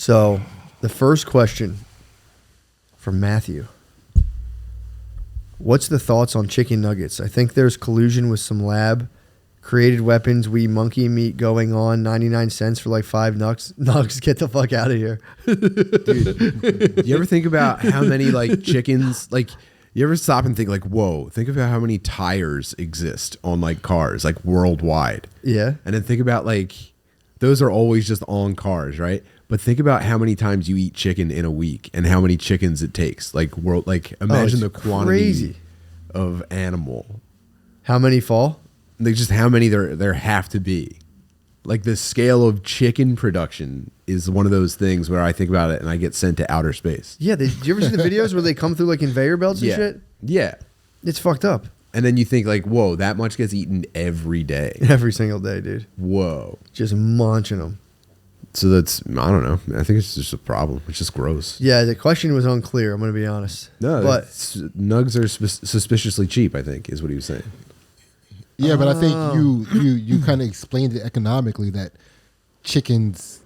So, the first question from Matthew. What's the thoughts on chicken nuggets? I think there's collusion with some lab created weapons. We monkey meat going on 99 cents for like 5 nugs. Get the fuck out of here. Dude, you ever think about how many like chickens, like you ever stop and think like, whoa, think about how many tires exist on like cars, like worldwide. Yeah. And then think about like, those are always just on cars, right? But think about how many times you eat chicken in a week and how many chickens it takes. Like imagine the quantity of animal. How many fall? Like just how many there have to be. Like the scale of chicken production is one of those things where I think about it and I get sent to outer space. Yeah. Do you ever see the videos where they come through like conveyor belts and shit? Yeah. It's fucked up. And then you think like, whoa, that much gets eaten every day. Every single day, dude. Whoa. Just munching them. So that's, I don't know. I think it's just a problem. It's just gross. Yeah, the question was unclear. I'm going to be honest. No, but nugs are suspiciously cheap, I think, is what he was saying. Yeah, but I think you kind of explained it economically that chickens...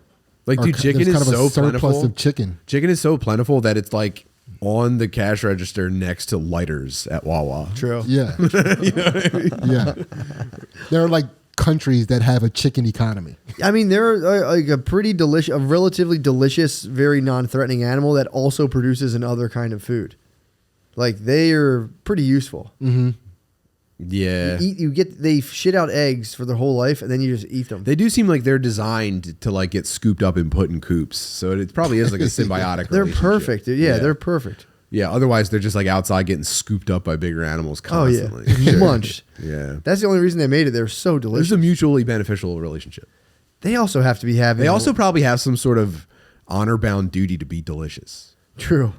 Like, dude, chicken is kind of so a surplus plentiful. Of chicken. Chicken is so plentiful that it's like on the cash register next to lighters at Wawa. True. Yeah. You know what I mean? Yeah. There are like countries that have a chicken economy. I mean, they're like a relatively delicious, very non-threatening animal that also produces another kind of food. Like, they are pretty useful. Mm-hmm. Yeah. They shit out eggs for their whole life, and then you just eat them. They do seem like they're designed to like get scooped up and put in coops. So it probably is like a symbiotic They're relationship. perfect, dude. Yeah, they're perfect. Yeah, otherwise they're just like outside getting scooped up by bigger animals constantly. Oh, yeah. Munched. Yeah. That's the only reason they made it. They're so delicious. There's a mutually beneficial relationship. They also have to be having... They also probably have some sort of honor-bound duty to be delicious. True.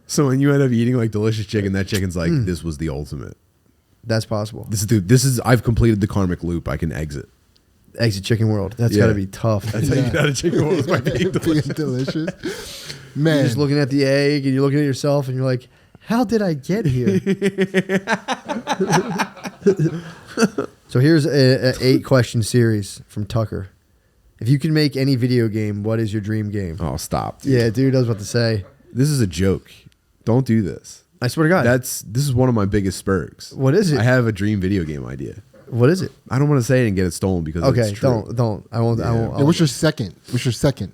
So when you end up eating like delicious chicken, that chicken's like, this was the ultimate. That's possible. I've completed the karmic loop. I can exit. Exit chicken world. That's got to be tough. That's how you get out of chicken world, is by being delicious. Man. You're just looking at the egg and you're looking at yourself and you're like, how did I get here? So here's an 8-question series from Tucker. If you can make any video game, what is your dream game? Oh, stop. Dude. Yeah, dude, I was about to say. This is a joke. Don't do this. I swear to God. This is one of my biggest spurgs. What is it? I have a dream video game idea. What is it? I don't want to say it and get it stolen because it's true. don't. I won't. Yeah. I won't. Yeah, what's your second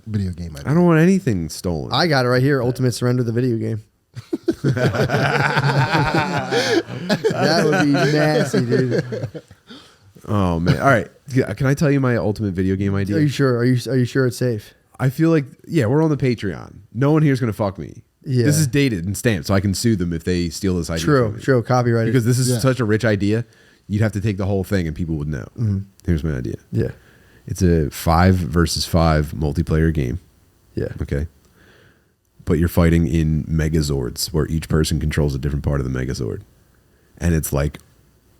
video game idea? I don't want anything stolen. I got it right here. Ultimate Surrender, the video game. That would be nasty, dude. Oh man! All right, can I tell you my ultimate video game idea? Are you sure? Are you sure it's safe? I feel like we're on the Patreon. No one here's gonna fuck me. Yeah. This is dated and stamped, so I can sue them if they steal this idea. True. Copyrighted. Because this is such a rich idea, you'd have to take the whole thing and people would know. Mm-hmm. Here's my idea. Yeah. It's a 5 versus 5 multiplayer game. Yeah. Okay. But you're fighting in Megazords where each person controls a different part of the Megazord. And it's like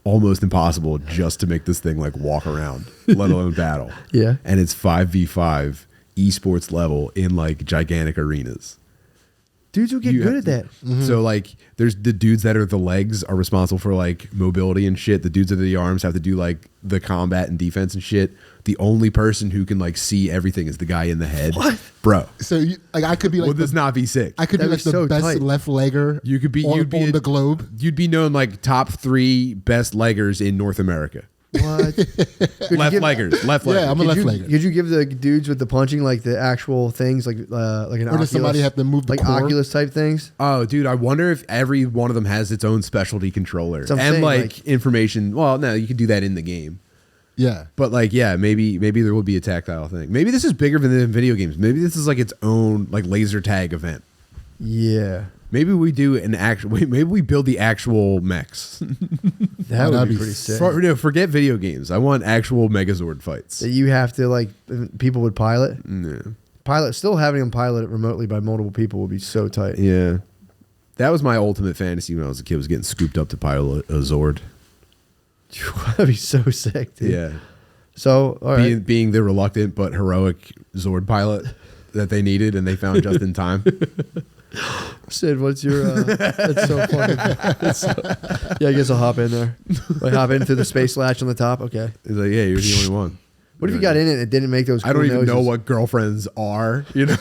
almost impossible just to make this thing like walk around, let alone battle. Yeah. And it's 5v5 esports level in like gigantic arenas. Dudes will get good at that. Mm-hmm. So like there's the dudes that are the legs are responsible for like mobility and shit. The dudes that are the arms have to do like the combat and defense and shit. The only person who can like see everything is the guy in the head. What? Bro. So I could be like... Would this not be sick? I could be like the best left legger on the globe. You'd be known like top 3 best leggers in North America. What? Left leggers. Yeah, I'm a left legger. Could you give the dudes with the punching like the actual things like an Oculus? Or does somebody have to move the core? Oculus type things? Oh, dude, I wonder if every one of them has its own specialty controller and like information. Well, no, you could do that in the game. Yeah. But like, yeah, maybe there will be a tactile thing. Maybe this is bigger than video games. Maybe this is like its own like laser tag event. Yeah. Maybe we do an actual. Maybe we build the actual mechs. That would be pretty sick. Forget video games. I want actual Megazord fights that you have to like people would pilot. Yeah. Still having them pilot it remotely by multiple people would be so tight. Yeah, that was my ultimate fantasy when I was a kid. Was getting scooped up to pilot a Zord. That'd be so sick, dude. Yeah. So all right. being the reluctant but heroic Zord pilot that they needed and they found just in time. Sid, what's your? That's so funny. Yeah, I guess I'll hop in there. Like hop into the space latch on the top. Okay. He's like, yeah, you're the only one. What if you got in it and it didn't make those cool I don't even know noises? what girlfriends are, you know?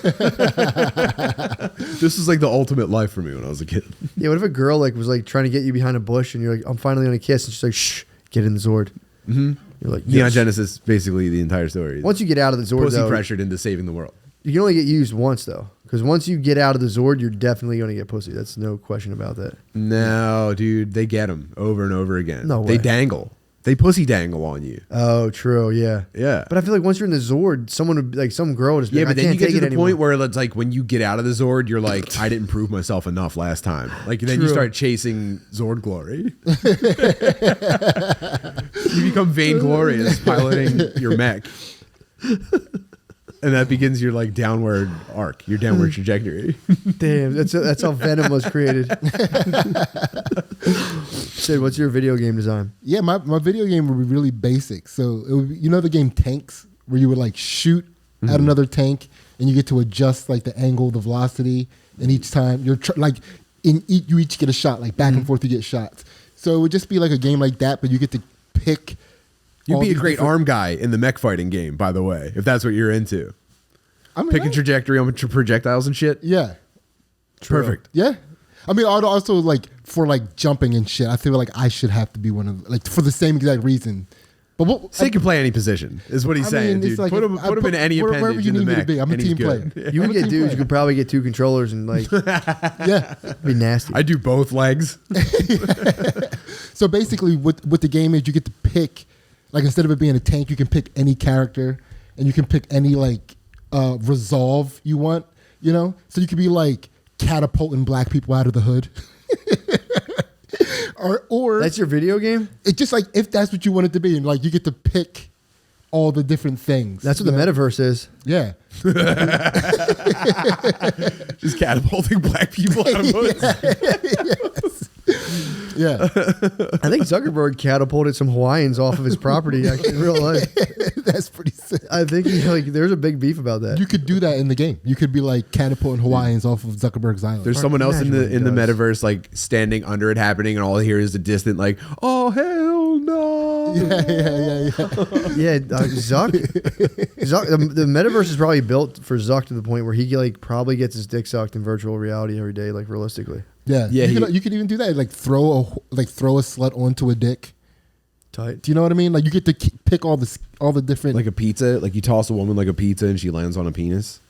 This was like the ultimate life for me when I was a kid. Yeah, what if a girl like was like trying to get you behind a bush and you're like, I'm finally gonna kiss, and she's like, shh, get in the Zord. Mm-hmm. You're like, Neon yes. Genesis, basically the entire story. Once you get out of the Zord, Pussy though, pressured into saving the world. you can only get used once though, because once you get out of the Zord, you're definitely gonna get pussy. That's no question about that. No, dude, they get them over and over again. No way. They dangle. They pussy dangle on you. Oh, true, yeah, Yeah. But I feel like once you're in the Zord, someone would like some girl would just be Yeah, like, but I then can't you get take to it the anymore. point where it's like when you get out of the Zord, you're like, I didn't prove myself enough last time. Like then you True. start chasing Zord glory. You become vainglorious piloting your mech. And that begins your like downward arc, your downward trajectory. Damn, that's how Venom was created. Sid, what's your video game design? Yeah, my video game would be really basic. So it would be, you know the game Tanks, where you would like shoot at another tank and you get to adjust like the angle, the velocity, and each time you're you each get a shot, like back and forth you get shots. So it would just be like a game like that, but you get to pick. You'd all be a these great different- arm guy in the mech fighting game, by the way, if that's what you're into. I mean, Picking trajectory on projectiles and shit. yeah. Perfect. Yeah. I mean, I'd also like for like jumping and shit. I feel like I should have to be one of like for the same exact reason. But what? So he can play any position, is what he's I saying, mean, it's dude. like put him in any wherever appendage you in the need me to mech. be. I'm a and he's team good. player. You I'm can a get team dudes. player. You could probably get 2 controllers and like Yeah. be nasty. I do both legs. So basically, what the game is, you get to pick, like instead of it being a tank, you can pick any character, and you can pick any like resolve you want. You know, so you could be like catapulting black people out of the hood, or That's your video game. it's just like if that's what you want it to be, and like you get to pick all the different things. That's what the you know? metaverse is. Yeah. Just catapulting black people out of hoods. Yeah. I think Zuckerberg catapulted some Hawaiians off of his property actually in real life. That's pretty sick. I think there's a big beef about that. You could do that in the game. You could be like catapulting Hawaiians off of Zuckerberg's island. There's someone else in the Imagine what he does. metaverse like standing under it happening, and all I hear is a distant like, "Oh hell no!" yeah. Yeah, Zuck. The metaverse is probably built for Zuck to the point where he like probably gets his dick sucked in virtual reality every day, like realistically. Yeah. Yeah, You could even do that. Like throw a slut onto a dick. Tight. Do you know what I mean? Like you get to pick all the different. Like a pizza, like you toss a woman like a pizza and she lands on a penis.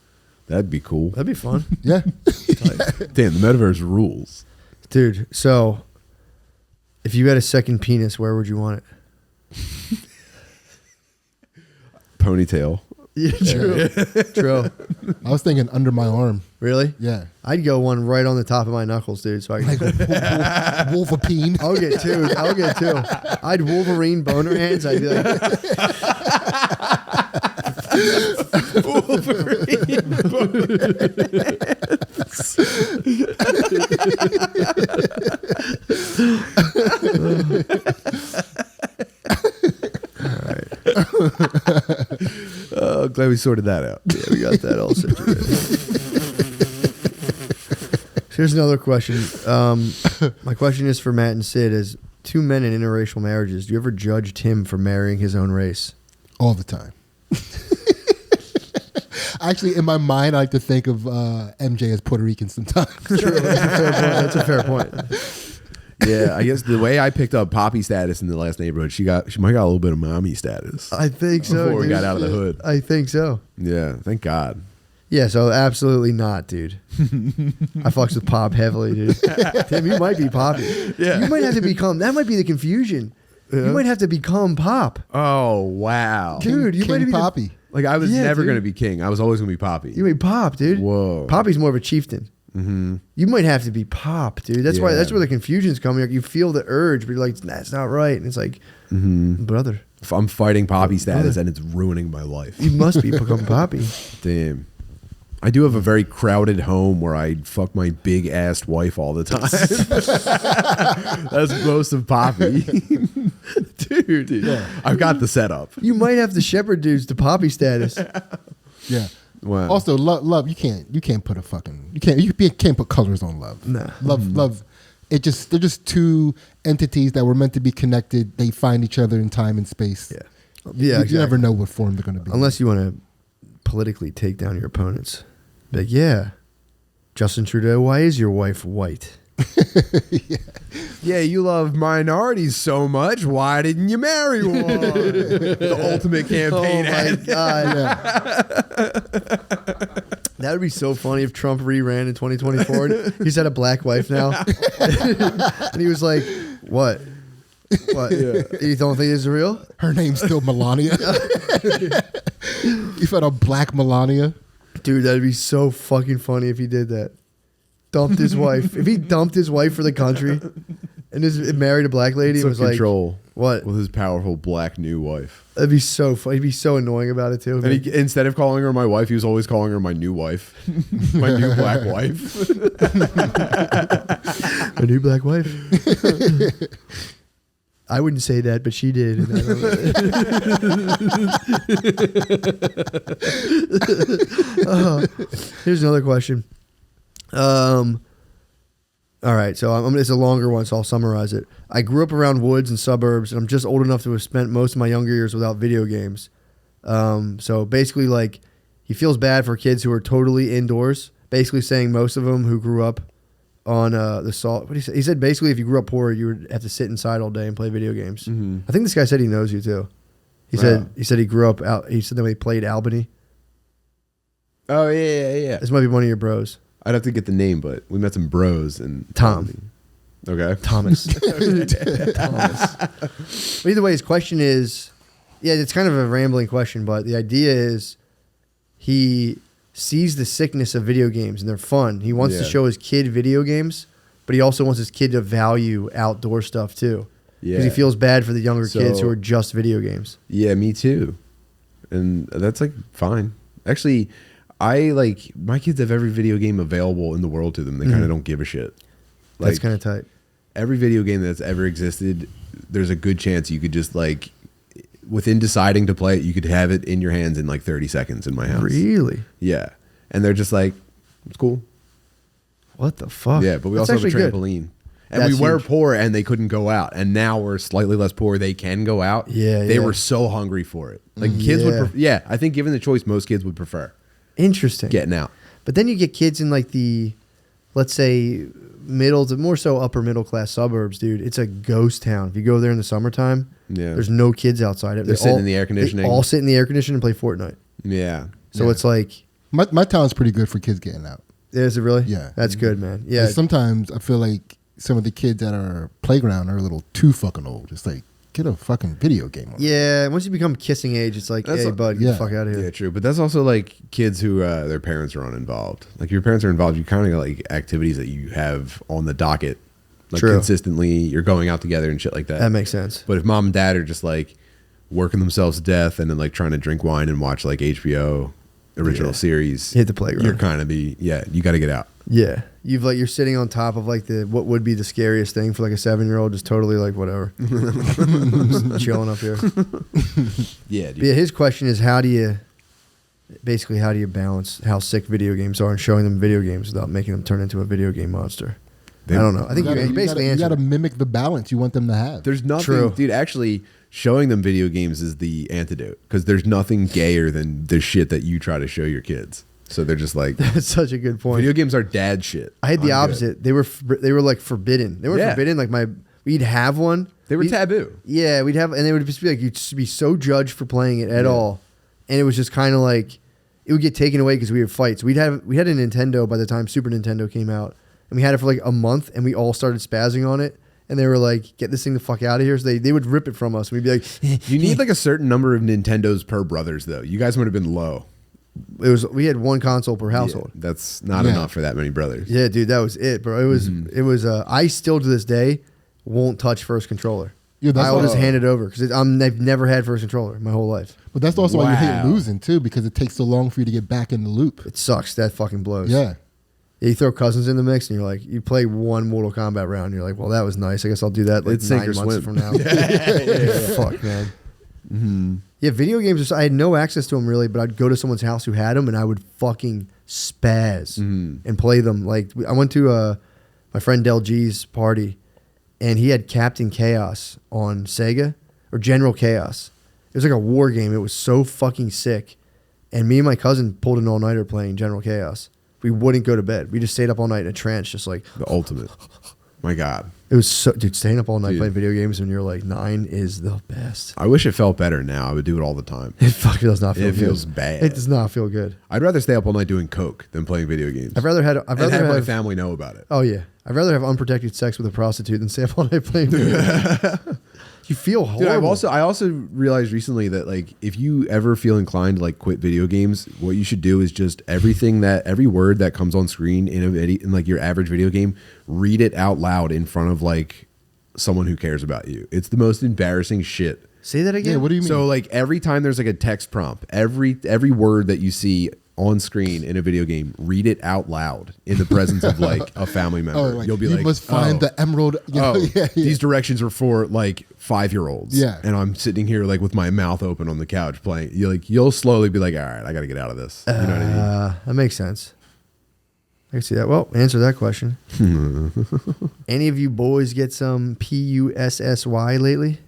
That'd be cool. That'd be fun, yeah. Damn, the metaverse rules. dude. So, if you had a second penis, where would you want it? Ponytail. Yeah, true. True. I was thinking under my arm. Really? Yeah. I'd go one right on the top of my knuckles, dude. So I Like can. Wolverine. I'll get two. I'd Wolverine boner hands. I'd be like, Oh, glad we sorted that out. yeah, we got that all situated. Here's another question. My question is for Matt and Sid: As 2 men in interracial marriages, do you ever judge Tim for marrying his own race? All the time. Actually, in my mind, I like to think of MJ as Puerto Rican sometimes. True. That's a fair point. Yeah, I guess the way I picked up Poppy status in the last neighborhood, she might got a little bit of mommy status I think so. before we dude. got out of the hood. I think so. Yeah, thank God. Yeah, so absolutely not, dude. I fucks with Pop heavily, dude. Tim, you might be Poppy. Yeah. You might have to become, that might be the confusion. You might have to become Pop. Oh wow, Dude, you might King be the- Poppy. like I was Yeah, never dude. going to be king. I was always going to be Poppy. You mean Pop, dude. Whoa. Poppy's more of a chieftain. Mm-hmm. You might have to be Pop, dude. That's why. Yeah. That's where the confusion's coming. Like you feel the urge, but you're like, that's not right. And it's like, brother, I'm fighting Poppy status, and it's ruining my life. you must be become Poppy. Damn. I do have a very crowded home where I fuck my big assed wife all the time. That's most of Poppy. Dude, Yeah. I've got the setup. You might have to shepherd dudes to Poppy status. Yeah. Wow. Also, love. You can't put a fucking. You can't put colors on love. Nah. Love. They're just two entities that were meant to be connected. They find each other in time and space. Yeah. Yeah, You never know what form they're going to be. Unless you want to politically take down your opponents. Like, yeah, Justin Trudeau, why is your wife white? Yeah, you love minorities so much. Why didn't you marry one? The ultimate campaign Oh my ad. God. That would be so funny if Trump re-ran in 2024. He's had a black wife now. And he was like, what? What? Yeah. You don't think this is real? Her name's still Melania. You found a black Melania. Dude, that'd be so fucking funny if he did that. Dumped his wife. If he dumped his wife for the country and married a black lady, Took and was control. Like, what? With his powerful black new wife. That'd be so funny. He'd be so annoying about it too. And instead of calling her my wife, he was always calling her my new wife. My new black wife. A new black wife. I wouldn't say that, but she did. Here's another question. All right, so it's a longer one, so I'll summarize it. I grew up around woods and suburbs, and I'm just old enough to have spent most of my younger years without video games. So basically, like, he feels bad for kids who are totally indoors. Basically saying most of them who grew up on the salt. What did he say? He said basically if you grew up poor, you would have to sit inside all day and play video games. Mm-hmm. I think this guy said he knows you too. He said he grew up out. He said that when he played Albany. Oh yeah. This might be one of your bros. I'd have to get the name, but we met some bros and Tom. Okay. Thomas. Thomas. But either way, his question is, yeah, it's kind of a rambling question, but the idea is he sees the sickness of video games and they're fun. He wants to show his kid video games, but he also wants his kid to value outdoor stuff too. Because he feels bad for the younger kids who are just video games. Yeah, me too. And that's like fine. Actually, my kids have every video game available in the world to them. They kind of don't give a shit. Like, that's kind of tight. Every video game that's ever existed, there's a good chance you could just like, within deciding to play it, you could have it in your hands in like 30 seconds in my house. Really? Yeah. And they're just like, it's cool. What the fuck? Yeah, but we also have a trampoline. Good. And we were poor and they couldn't go out. And now we're slightly less poor. They can go out. Yeah. They were so hungry for it. Like kids would, I think given the choice, most kids would prefer. Interesting. Getting out. But then you get kids in like the, let's say, middle to more so upper middle class suburbs, dude. It's a ghost town. If you go there in the summertime, there's no kids outside. They're sitting in the air conditioning. They all sit in the air conditioning and play Fortnite. Yeah. So it's like. My town's pretty good for kids getting out. Is it really? Yeah. That's good, man. Yeah. And sometimes I feel like some of the kids at our playground are a little too fucking old. It's like, get a fucking video game on. Yeah, once you become kissing age, it's like, hey, bud, get the fuck out of here. Yeah, true. But that's also like kids who their parents are uninvolved. Like, your parents are involved, you kind of got like activities that you have on the docket. Like, consistently, you're going out together and shit like that. That makes sense. But if mom and dad are just like working themselves to death and then like trying to drink wine and watch like HBO original series, hit the playground. You're kind of you got to get out. Yeah, you're sitting on top of like what would be the scariest thing for like a 7-year-old, just totally like whatever, just chilling up here. Yeah, dude. Yeah. His question is how do you balance how sick video games are and showing them video games without making them turn into a video game monster? I don't know. I think you basically answered. You got to mimic the balance you want them to have. There's nothing, dude. Actually, showing them video games is the antidote because there's nothing gayer than the shit that you try to show your kids. So they're just like, that's such a good point. Video games are dad shit. I had the opposite. They were like forbidden. They weren't forbidden. Like we'd have one. They were taboo. Yeah, we'd have, and they would just be like, you'd just be so judged for playing it at all, and it was just kind of like it would get taken away because we had fights. We had a Nintendo by the time Super Nintendo came out, and we had it for like a month, and we all started spazzing on it. And they were like, get this thing the fuck out of here. So they would rip it from us. And we'd be like, you need like a certain number of Nintendos per brothers, though. You guys would have been low. We had one console per household. Yeah, that's not enough for that many brothers. Yeah, dude, that was it, bro. It was. I still to this day won't touch first controller. Yeah, I'll just hand it over because I've never had first controller in my whole life. But that's also why you hate losing too, because it takes so long for you to get back in the loop. It sucks. That fucking blows. Yeah. You throw cousins in the mix, and you're like, you play one Mortal Kombat round, and you're like, well, that was nice. I guess I'll do that like 9 months from now. Fuck, man. Mm-hmm. Yeah, video games. I had no access to them really, but I'd go to someone's house who had them, and I would fucking spaz and play them. Like I went to my friend Del G's party, and he had Captain Chaos on Sega or General Chaos. It was like a war game. It was so fucking sick. And me and my cousin pulled an all-nighter playing General Chaos. We wouldn't go to bed. We just stayed up all night in a trance, just like... The ultimate. My God. It was so... Dude, staying up all night playing video games when you're like 9 is the best. I wish it felt better now. I would do it all the time. It fucking does not feel good. It feels bad. It does not feel good. I'd rather stay up all night doing coke than playing video games. I'd rather have my family know about it. Oh, yeah. I'd rather have unprotected sex with a prostitute than stay up all night playing video games. You feel horrible. Dude, I also realized recently that like if you ever feel inclined to like quit video games, what you should do is just every word that comes on screen in like your average video game, read it out loud in front of like someone who cares about you. It's the most embarrassing shit. Say that again. Yeah, what do you mean? So like every time there's like a text prompt, every word that you see on screen in a video game, read it out loud in the presence of like a family member. Like, You'll be you must find the emerald. You know? These directions are for like 5-year-olds. Yeah. And I'm sitting here like with my mouth open on the couch playing. You'll slowly be like, all right, I got to get out of this. You know what I mean? That makes sense. I can see that. Well, answer that question. Any of you boys get some PUSSY lately?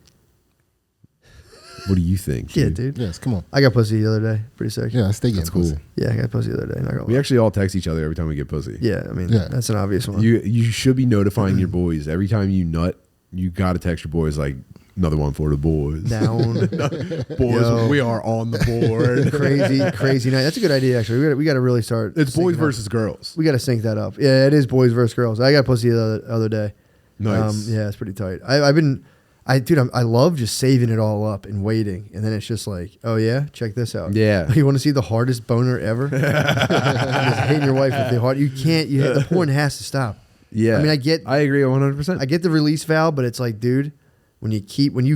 What do you think? Yeah, dude. Yes, come on. I got pussy the other day. Pretty sick. Yeah, stay getting That's cool. pussy. Yeah, I got pussy the other day. Not gonna We lie. actually all text each other every time we get pussy. Yeah, I mean, Yeah. that's an obvious one. You should be notifying your boys every time you nut. You got to text your boys like another one for the boys. Down. Boys, Yo. we are on the board. crazy night. That's a good idea, actually. We got to really start. It's boys syncing up. versus girls. We got to sync that up. Yeah, it is boys versus girls. I got pussy the other day. Nice. Yeah, it's pretty tight. I love just saving it all up and waiting, and then it's just like, oh yeah, check this out. Yeah. You want to see the hardest boner ever? Just hating your wife with the hard. You can't. The porn has to stop. Yeah. I mean, I agree 100%. I get the release valve, but it's like, dude, when you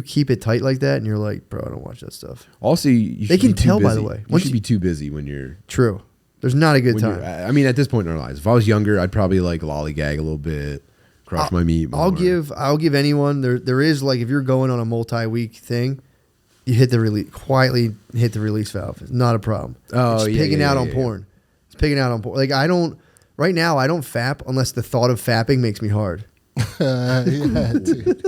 keep it tight like that, and you're like, bro, I don't watch that stuff. Also, you They should can be too tell, by busy. the way. You should be too busy when you're. True. There's not a good when time. I mean, at this point in our lives, if I was younger, I'd probably like lollygag a little bit, crush my meat. More. I'll give anyone there is like if you're going on a multi-week thing, you quietly hit the release valve. It's not a problem. Oh, it's yeah, pigging yeah, out yeah, on yeah. porn. It's pigging out on porn. Like I don't fap unless the thought of fapping makes me hard. Yeah, dude.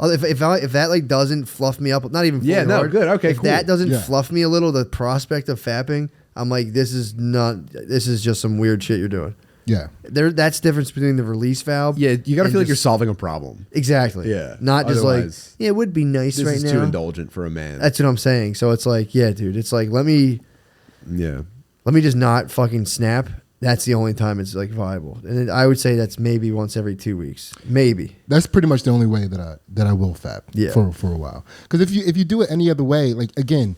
If that like doesn't fluff me up, not even fully Yeah, no, hard, good. Okay, if cool. that doesn't Yeah. fluff me a little, the prospect of fapping, I'm like, this is just some weird shit you're doing. Yeah. That's the difference between the release valve. Yeah, you got to and feel like you're just- solving a problem. Exactly. Yeah. Not just Otherwise, like, yeah, it would be nice This right is now. too indulgent for a man. That's what I'm saying. So it's like, yeah, dude, it's like, let me just not fucking snap. That's the only time it's like viable. And I would say that's maybe once every 2 weeks. Maybe. That's pretty much the only way that I will fap for a while. Because if you do it any other way, like again,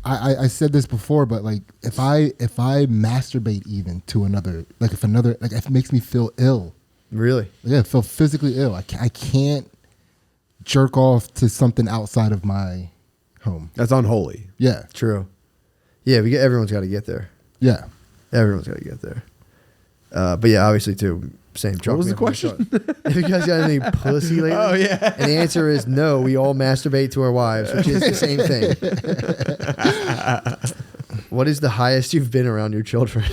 I said this before, but like if I masturbate even to another, like if it makes me feel ill. Really? Yeah, feel physically ill. I can't jerk off to something outside of my home. That's unholy. Yeah. True. Yeah, everyone's got to get there. Yeah. Everyone's got to get there. But yeah, obviously too. Same. What was the question? If you guys got any pussy lately? Oh, yeah. And the answer is no. We all masturbate to our wives, which is the same thing. What is the highest you've been around your children?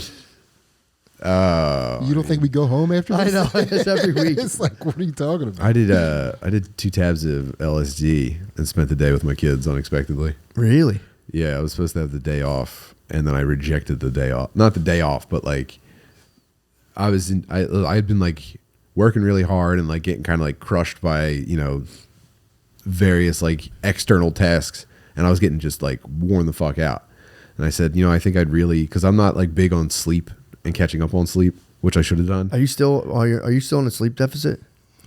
You don't think we go home after I this? know. It's every week. It's like, what are you talking about? I did 2 tabs of LSD and spent the day with my kids unexpectedly. Really? Yeah, I was supposed to have the day off, and then I rejected the day off. Not the day off, but like I had been like working really hard and like getting kind of like crushed by, various like external tasks, and I was getting just like worn the fuck out. And I said, I think I'd really, because I'm not like big on sleep and catching up on sleep, which I should have done. Are you still in a sleep deficit?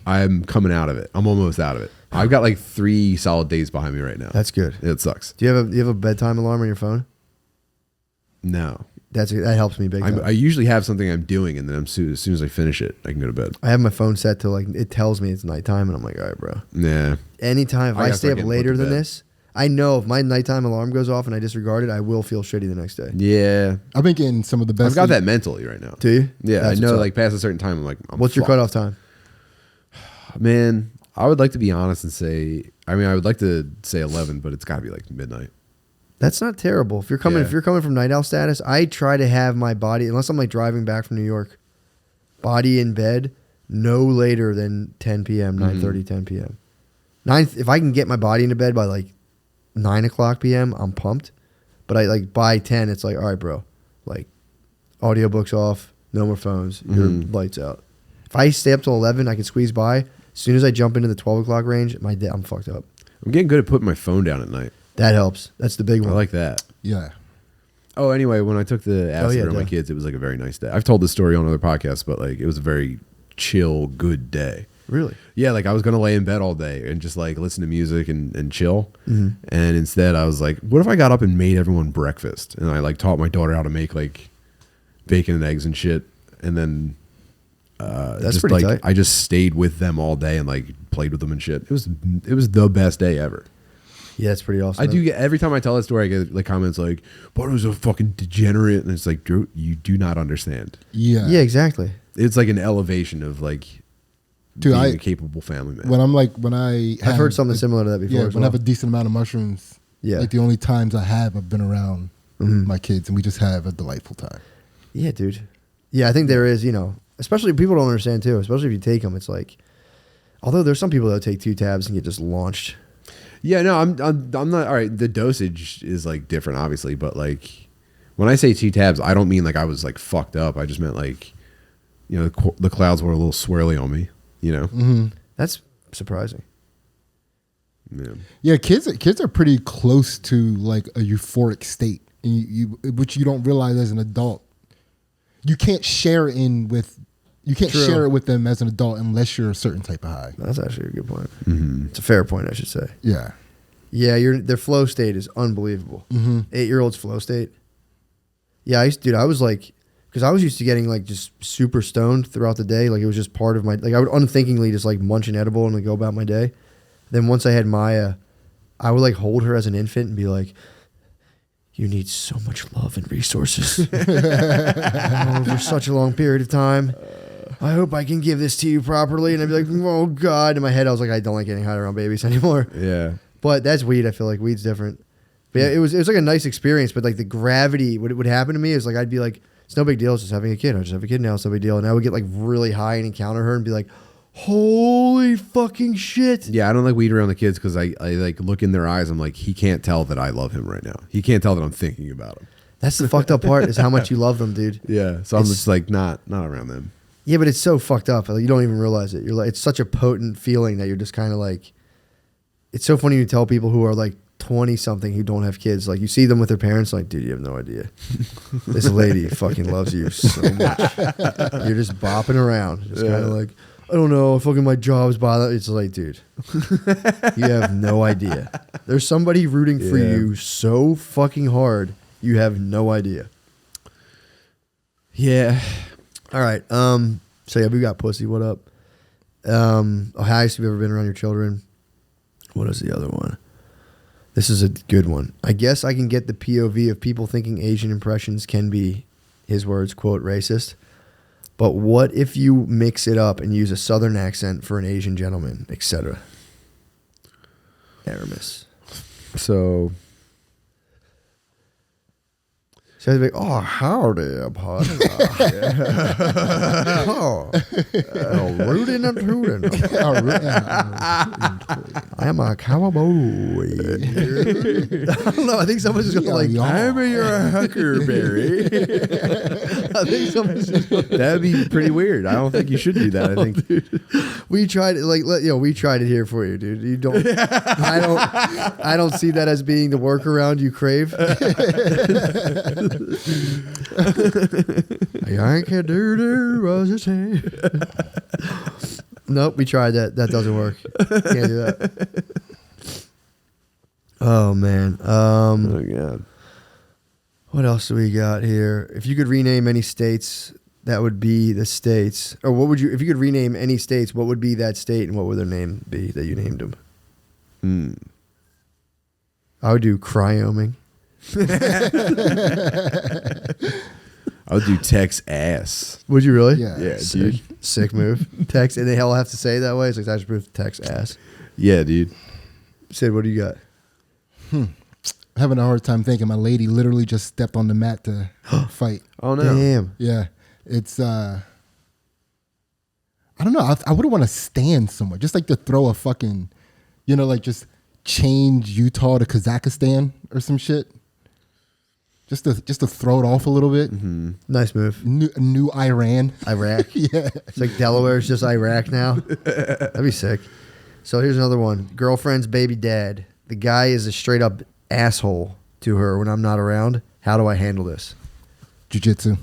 I'm coming out of it. I'm almost out of it. I've got like 3 solid days behind me right now. That's good. It sucks. Do you have a bedtime alarm on your phone? No. That helps me big time. I usually have something I'm doing, and then as soon as I finish it, I can go to bed. I have my phone set to like it tells me it's nighttime, and I'm like, all right, bro. Yeah. Anytime if I I gotta stay start up getting later put to than bed. this, I know if my nighttime alarm goes off and I disregard it, I will feel shitty the next day. Yeah. I've been getting some of the best. I've got that mentally right now. Do you? Yeah, That's I know. what's up. Like past a certain time, I'm like, What's your cutoff time? Man, I would like to be honest and say, I would like to say 11, but it's got to be like midnight. That's not terrible. If you're coming Yeah. from night owl status, I try to have my body, unless I'm like driving back from New York, body in bed no later than 10 p.m., 9:30, 10 p.m. If I can get my body into bed by like 9 o'clock p.m., I'm pumped. But I like by 10, it's like, all right, bro, like audiobooks off, no more phones, your lights out. If I stay up till 11, I can squeeze by. As soon as I jump into the 12 o'clock range, I'm fucked up. I'm getting good at putting my phone down at night. That helps. That's the big one. I like that. Yeah. Oh, anyway, when I took the acid on my kids, it was like a very nice day. I've told this story on other podcasts, but like it was a very chill, good day. Really? Yeah, like I was gonna lay in bed all day and just like listen to music and chill. And instead, I was like, what if I got up and made everyone breakfast? And I like taught my daughter how to make like bacon and eggs and shit. And then That's just pretty like tight. I just stayed with them all day and like played with them and shit. It was the best day ever. Yeah, it's pretty awesome. I do get every time I tell that story, I get like comments like, "But it was a fucking degenerate," and it's like, Drew, you do not understand. Yeah. Yeah, exactly. It's like an elevation of like Dude, being a capable family man. When I've heard something similar to that before. Yeah, as when I well. have a decent amount of mushrooms. Yeah. Like the only times I've been around my kids, and we just have a delightful time. Yeah, dude. Yeah, I think there is, especially people don't understand too, especially if you take them. It's like, although there's some people that take 2 tabs and get just launched. Yeah, no, I'm not. All right, the dosage is like different, obviously, but like when I say 2 tabs, I don't mean like I was like fucked up. I just meant like, the clouds were a little swirly on me. That's surprising. Yeah. Yeah, kids are pretty close to like a euphoric state, and which you don't realize as an adult. You can't share True. share it with them as an adult unless you're a certain type of high. That's actually a good point. It's a fair point, I should say. Yeah. Yeah, their flow state is unbelievable. 8-year-old's flow state. Yeah, I was like, because I was used to getting like just super stoned throughout the day. Like it was just part of my, like I would unthinkingly just like munch an edible and like go about my day. Then once I had Maya, I would like hold her as an infant and be like, you need so much love and resources over such a long period of time. I hope I can give this to you properly. And I'd be like, oh God. In my head, I was like, I don't like getting high around babies anymore. Yeah. But that's weed. I feel like weed's different. But yeah, it was like a nice experience. But like the gravity, what would happen to me is like, I'd be like, it's no big deal. It's just having a kid. I just have a kid now. It's no big deal. And I would get like really high and encounter her and be like, holy fucking shit. Yeah, I don't like weed around the kids because I like look in their eyes. I'm like, he can't tell that I love him right now. He can't tell that I'm thinking about him. That's the fucked up part is how much you love them, dude. Yeah, so I'm just like not around them. Yeah, but it's so fucked up. Like, you don't even realize it. You're like, it's such a potent feeling that you're just kind of like, it's so funny to tell people who are like 20 something who don't have kids. Like you see them with their parents, like, dude, you have no idea. This lady fucking loves you so much. You're just bopping around. Just kind of like, I don't know, fucking my job's bothering. It's like, dude, you have no idea. There's somebody rooting for you so fucking hard. You have no idea. Yeah. All right. So yeah, we got pussy. What up? How highest have you ever been around your children? What is the other one? This is a good one. I guess I can get the POV of people thinking Asian impressions can be, his words, quote, racist. But what if you mix it up and use a southern accent for an Asian gentleman, etc.? Aramis. So I'd be like, oh, howdy, bud. Rootin' and tootin'. I am a cowboy. I don't know. I think someone's just going to like, I'm a huckleberry. I think someone's just gonna, That'd be pretty weird. I don't think you should do that. I think we tried it. Like, we tried it here for you, dude. You don't. I don't see that as being the workaround you crave. I can do was a say. Nope, we tried that. That doesn't work. Can't do that. Oh man. oh god. What else do we got here? If you could rename any states, that would be the states. Or what would you? If you could rename any states, what would be that state, and what would their name be that you named them? I would do Cryoming. I would do Tex ass. Would you really? Yeah. Yeah, Sick. dude. Sick move. Tex, and they all have to say it that way. It's like, I just prove Tex ass. Yeah, dude. Sid, what do you got? Having a hard time thinking. My lady literally just stepped on the mat to fight. Oh no. Damn. Yeah. It's I don't know. I wouldn't want to stand somewhere. Just like to throw a fucking, like just change Utah to Kazakhstan or some shit. Just to throw it off a little bit. Mm-hmm. Nice move. New Iran. Iraq. Yeah. It's like Delaware's just Iraq now. That'd be sick. So here's another one. Girlfriend's baby dad. The guy is a straight up asshole to her when I'm not around. How do I handle this? Jiu-jitsu.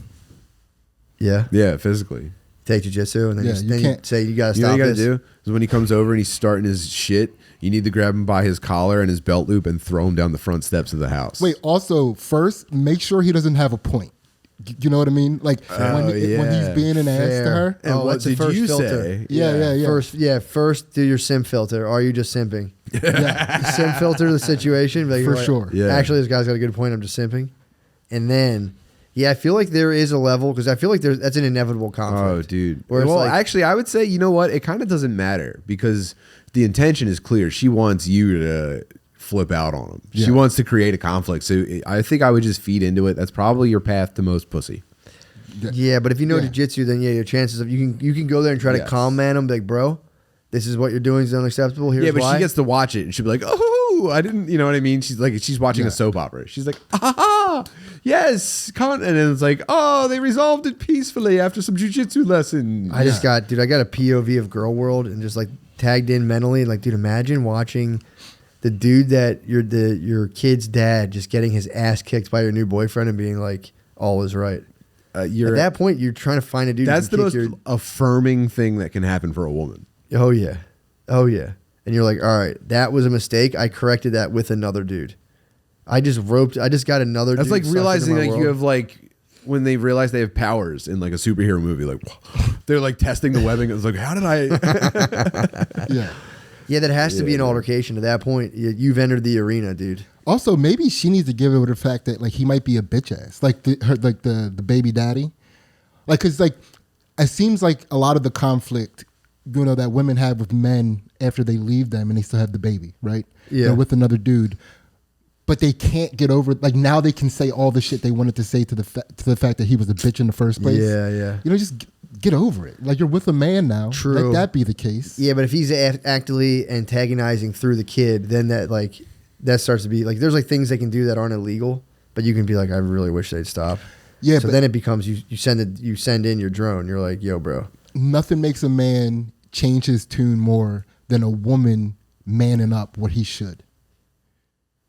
Yeah? Yeah, physically. Take jiu-jitsu and then, Yeah, you say you got to You know stop what you this. gotta do? Is when he comes over and he's starting his shit, you need to grab him by his collar and his belt loop and throw him down the front steps of the house. Wait, also, first, make sure he doesn't have a point. You know what I mean? Like when he's being an ass to her. And what did you say? Yeah. First do your simp filter. Are you just simping? Yeah. Simp filter the situation. Like, For sure. Yeah. Actually, this guy's got a good point. I'm just simping. And then, I feel like there is a level because I feel like that's an inevitable conflict. Oh, dude. Where it's Well, like- actually, I would say, you know what? It kind of doesn't matter because the intention is clear. She wants you to flip out on him. Yeah. She wants to create a conflict. So I think I would just feed into it. That's probably your path to most pussy. Yeah, but if you know Yeah. jiu-jitsu, then your chances of you can go there and try to Yes. calm man him, be like, bro, this is what you're doing is unacceptable. Here's Yeah, but why. she gets to watch it and she'll be like, oh, I didn't, you know what I mean? She's watching a soap opera. She's like, yes, and then it's like, oh, they resolved it peacefully after some jujitsu lesson. I got a POV of Girl World and just like tagged in mentally. Like, dude, imagine watching the dude that your kid's dad just getting his ass kicked by your new boyfriend and being like, all is right. At that point, you're trying to find a dude. That's who the can most affirming thing that can happen for a woman. Oh yeah. And you're like, all right, that was a mistake. I corrected that with another dude. I just got another That's dude. like sucked realizing into my like world. you have like when they realize they have powers in like a superhero movie, like they're like testing the webbing. It's like, how did I? Yeah. Yeah, that has to be an Yeah. altercation. At that point, you've entered the arena, dude. Also, maybe she needs to give it with the fact that like he might be a bitch ass, like the baby daddy, like because like it seems like a lot of the conflict, you know, that women have with men after they leave them and they still have the baby, right? Yeah. They're with another dude, but they can't get over. Like now they can say all the shit they wanted to say to the fact that he was a bitch in the first place. Yeah, yeah. You know, just get over it. Like you're with a man now. True. Let that be the case. Yeah, but if he's actively antagonizing through the kid, then that starts to be like there's like things they can do that aren't illegal, but you can be like, I really wish they'd stop. Yeah. So but then it becomes you send in your drone. You're like, yo, bro. nothing makes a man change his tune more than a woman manning up what he should.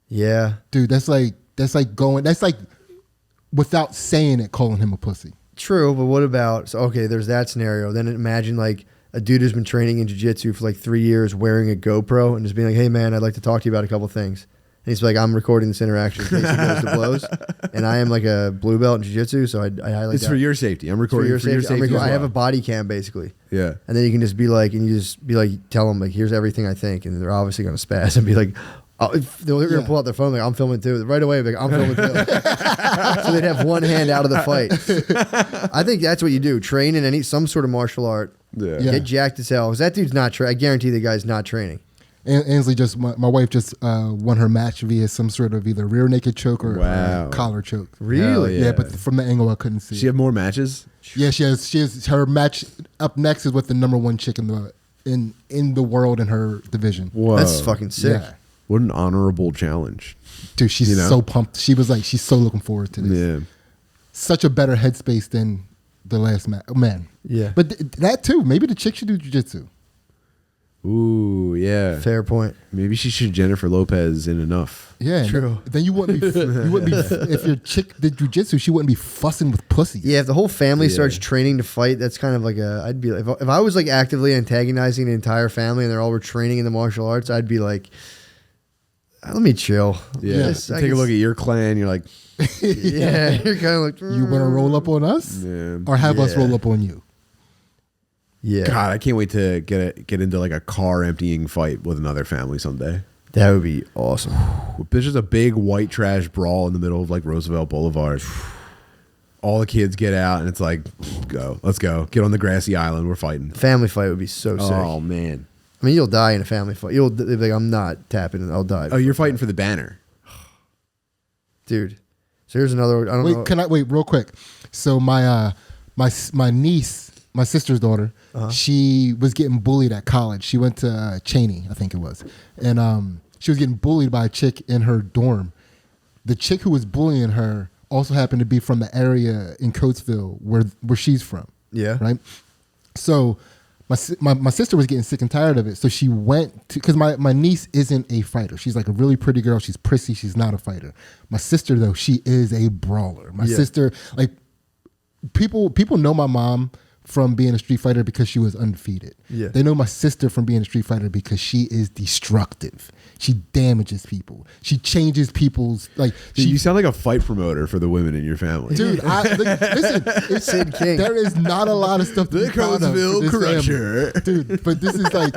Yeah. Dude, that's like without saying it, calling him a pussy. True, but what about there's that scenario. Then imagine like a dude who's been training in jiu-jitsu for like 3 years wearing a GoPro and just being like, hey man, I'd like to talk to you about a couple things. And he's like, I'm recording this interaction in case he goes to blows. And I am like a blue belt in jiu-jitsu, so I highlight It's that. for your safety. I'm recording for your safety. I have a body cam basically. Yeah. And then you can just be like, tell them like, here's everything I think. And they're obviously going to spaz and be like, they're going to pull out their phone like, I'm filming too. Right away, like, I'm filming too. So they'd have one hand out of the fight. I think that's what you do. Train in some sort of martial art. Yeah. Yeah. Get jacked as hell. Because that dude's not I guarantee the guy's not training. Ainsley my wife just won her match via some sort of either rear naked choke or Wow. collar choke. Really? Hell Yeah, but from the angle I couldn't see. She have more matches? Yeah, she has her match up next is with the number one chick in the world in her division. Whoa. That's fucking sick. Yeah. What an honorable challenge. Dude, she's You know? so pumped. She was like, she's so looking forward to this. Yeah. Such a better headspace than the last match. Oh, man. Yeah. But that too. Maybe the chick should do jiu-jitsu. Ooh, yeah. Fair point. Maybe she should Jennifer Lopez in Enough. Yeah. True. Then you wouldn't be if your chick did jiu-jitsu, she wouldn't be fussing with pussies. Yeah, if the whole family Yeah. starts training to fight, that's kind of like I'd be like, if I was like actively antagonizing the entire family and they're all were training in the martial arts, I'd be like, let me chill. Yeah. Yes, I Take a guess- look at your clan. You're like, Yeah, you're kind of like, You want to roll up on us? yeah. Or have us Yeah. roll up on you? Yeah, God, I can't wait to get into like a car emptying fight with another family someday. that would be awesome. There's just a big white trash brawl in the middle of like Roosevelt Boulevard. All the kids get out and it's like, let's go. Get on the grassy island. We're fighting. Family fight would be so sick. Oh, man. I mean, you'll die in a family fight. You'll be like, I'm not tapping. I'll die. Oh, you're fighting for the banner. Dude. So here's another. I don't know. Wait, can I wait real quick? So my niece, my sister's daughter, she was getting bullied at college. She went to Cheney, I think it was, and she was getting bullied by a chick in her dorm. The chick who was bullying her also happened to be from the area in Coatesville where she's from. Yeah. Right. So my sister was getting sick and tired of it. So she went to, because my niece isn't a fighter. She's like a really pretty girl. She's prissy. She's not a fighter. My sister, though, she is a brawler. My sister, like, people know my mom from being a street fighter because she was undefeated. Yeah. They know my sister from being a street fighter because she is destructive. She damages people. She changes people's, like. Dude, you sound like a fight promoter for the women in your family. Dude, listen, it's Sid King. There is not a lot of stuff to The be proud of for Coatesville this Crusher. family. Dude, but this is like,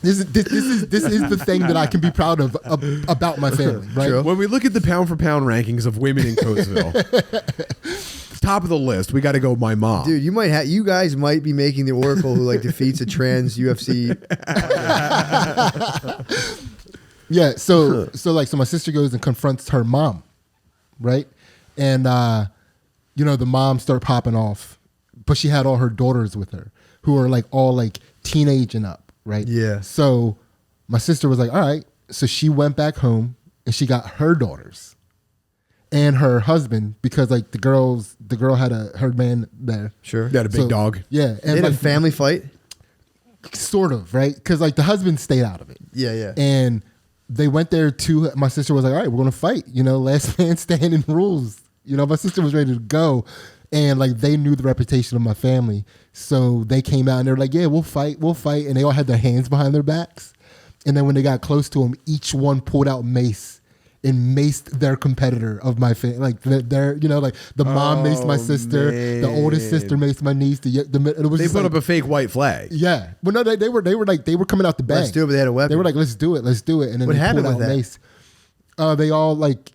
this is the thing that I can be proud of about my family, right? True. When we look at the pound for pound rankings of women in Coatesville, top of the list, we got to go my mom. Dude, you guys might be making the Oracle who like defeats a trans UFC. Yeah, so my sister goes and confronts her mom, right? And the mom start popping off, but she had all her daughters with her who are like all like teenage and up, right? Yeah. So my sister was like, all right. So she went back home and she got her daughters and her husband because like the girl had her man there. Sure. They had a big dog. Yeah. They And had a like, family fight. sort of, right? Because like the husband stayed out of it. Yeah, yeah. And they went there too. My sister was like, all right, we're going to fight. Last man standing rules. My sister was ready to go. And like they knew the reputation of my family. So they came out and they were like, yeah, we'll fight. And they all had their hands behind their backs. And then when they got close to him, each one pulled out mace and maced their competitor of my family. Like their, like the mom maced my sister, the oldest sister maced my niece. It was They just put like, up a fake white flag. yeah. Well, no, they were coming out the bag. Let's do it, but they had a weapon. They were like, let's do it. And then What they happened pulled with out that? mace. They all like,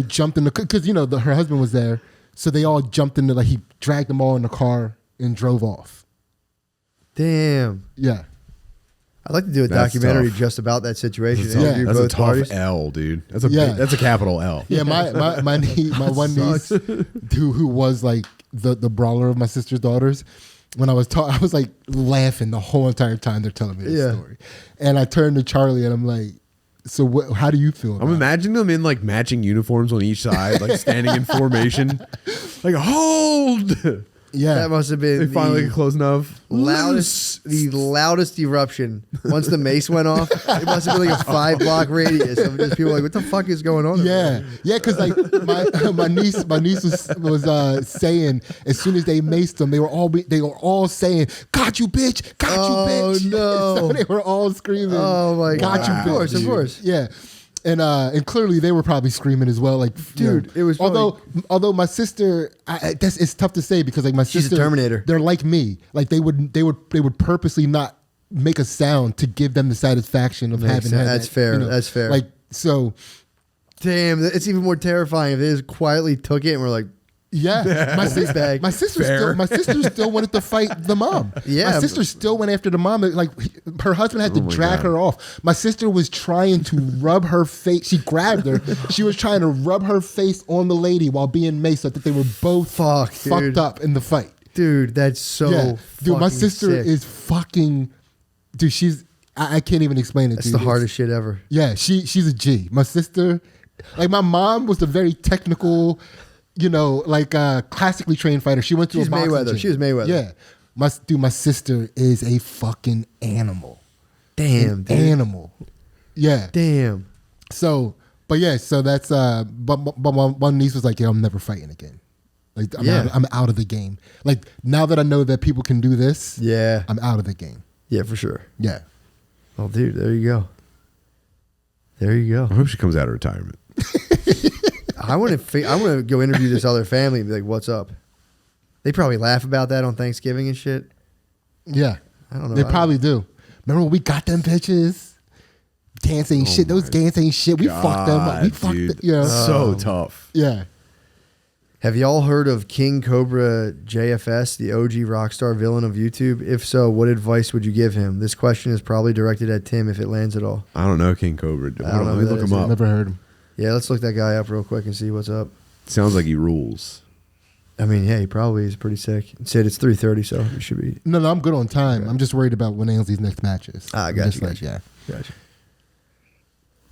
jumped in the, because her husband was there, so they all jumped into, like, he dragged them all in the car and drove off. Damn. Yeah. I'd like to do a That's documentary tough. just about that situation. That's, Yeah. Interview that's a both tough parties. L, dude. That's a capital L. Yeah, my one niece who was like the brawler of my sister's daughters. When I was I was like laughing the whole entire time they're telling me this story, and I turned to Charlie and I'm like, "So how do you feel?" I'm imagining them in like matching uniforms on each side, like standing in formation, like hold. Yeah, That must have been They finally the get close enough. loudest eruption. Once the mace went off, it must have been like a 5-block radius of just people like, what the fuck is going on? Yeah, because like my niece was saying as soon as they maced them, they were all saying, "Got you, bitch! Got you, bitch!" No. So they were all screaming, Oh my "Got god! you, Of course, bitch!" of course. Yeah. And clearly they were probably screaming as well, like, Dude, it was although my sister, it's tough to say because like my She's a sister, Terminator. They're like me, like they would purposely not make a sound to give them the satisfaction of having sense. had That's that, fair. That's fair. Like so, Damn, it's even more terrifying if they just quietly took it and were like, yeah. My bag. sister still wanted to fight the mom. Yeah. My sister still went after the mom. Like her husband had to drag her off. My sister was trying to rub her face. She grabbed her. She was trying to rub her face on the lady while being maced. So that they were both fucked up in the fight. dude, that's so Dude, my fucking sister sick. is fucking. Dude, I can't even explain it. That's dude. the hardest shit ever. Yeah, she's a G. My sister, like my mom was a very technical, classically trained fighter. She went to She's a boxing Mayweather. gym. She was Mayweather. Yeah. My sister is a fucking animal. Damn, dude. Animal. Yeah. Damn. So that's but my one niece was like, yeah, I'm never fighting again. Like I'm out of the game. Like now that I know that people can do this, Yeah. I'm out of the game. Yeah, for sure. Yeah. Oh, dude, there you go. There you I go. hope she comes out of retirement. I want to go interview this other family and be like, "What's up?" They probably laugh about that on Thanksgiving and shit. Yeah. I don't know. They probably do. Remember when we got them bitches? Gants ain't shit. Those Gants ain't shit. We fucked them up. We fucked dude. them. You know? So tough. Yeah. Have y'all heard of King Cobra JFS, the OG rockstar villain of YouTube? If so, what advice would you give him? This question is probably directed at Tim if it lands at all. I don't know King Cobra. I don't Hold on, know let me who look that him is. up. Never heard him. Yeah, let's look that guy up real quick and see what's up. Sounds like he rules. I mean, yeah, he probably is pretty sick. It said it's 3:30, so it should be. No, I'm good on time. I'm just worried about when Ainsley's next matches. Ah, I'm gotcha, just like, gotcha. yeah. Gotcha.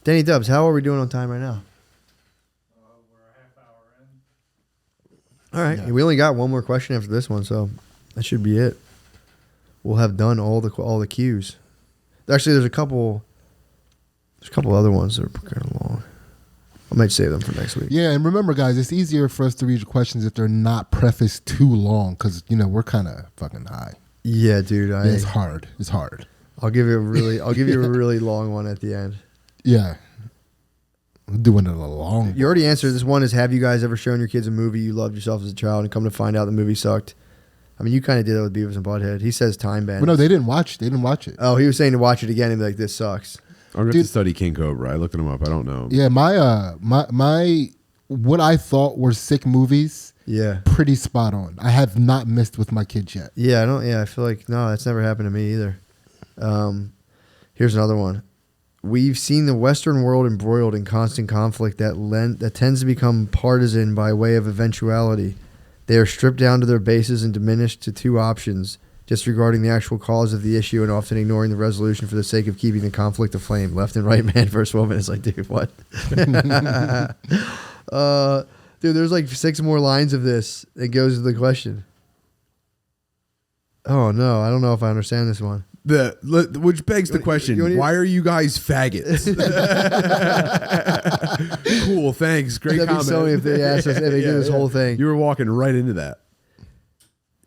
Danny Dubs, how are we doing on time right now? We're a half hour in. All right. Yeah. We only got one more question after this one, so that should be it. We'll have done all the cues. Actually, there's a couple other ones that are kind of long. I might save them for next week. Yeah, and remember, guys, it's easier for us to read your questions if they're not prefaced too long, because we're kind of fucking high. Yeah, dude. It's hard. It's hard. I'll give you a really long one at the end. Yeah. I'm doing it a long. You already answered this one. Is have you guys ever shown your kids a movie you loved yourself as a child and come to find out the movie sucked? I mean, you kind of did it with Beavis and Butthead. He says Time Bandits. Well, no, they didn't watch it. Oh, he was saying to watch it again and be like, this sucks. I'm going to study King Cobra. I looked him up. I don't know. Yeah, my what I thought were sick movies, pretty spot on. I have not missed with my kids yet. Yeah, I feel like, no, that's never happened to me either. Here's another one. We've seen the Western world embroiled in constant conflict that tends to become partisan by way of eventuality. They are stripped down to their bases and diminished to two options, disregarding the actual cause of the issue and often ignoring the resolution for the sake of keeping the conflict aflame. Left and right man versus woman. It's like, dude, what? Dude, there's like 6 more lines of this that goes to the question. Oh, no. I don't know if I understand this one. Which begs the question, why are you guys faggots? Cool, thanks. Great That'd comment. Be so if they asked us, if they did this whole thing. You were walking right into that.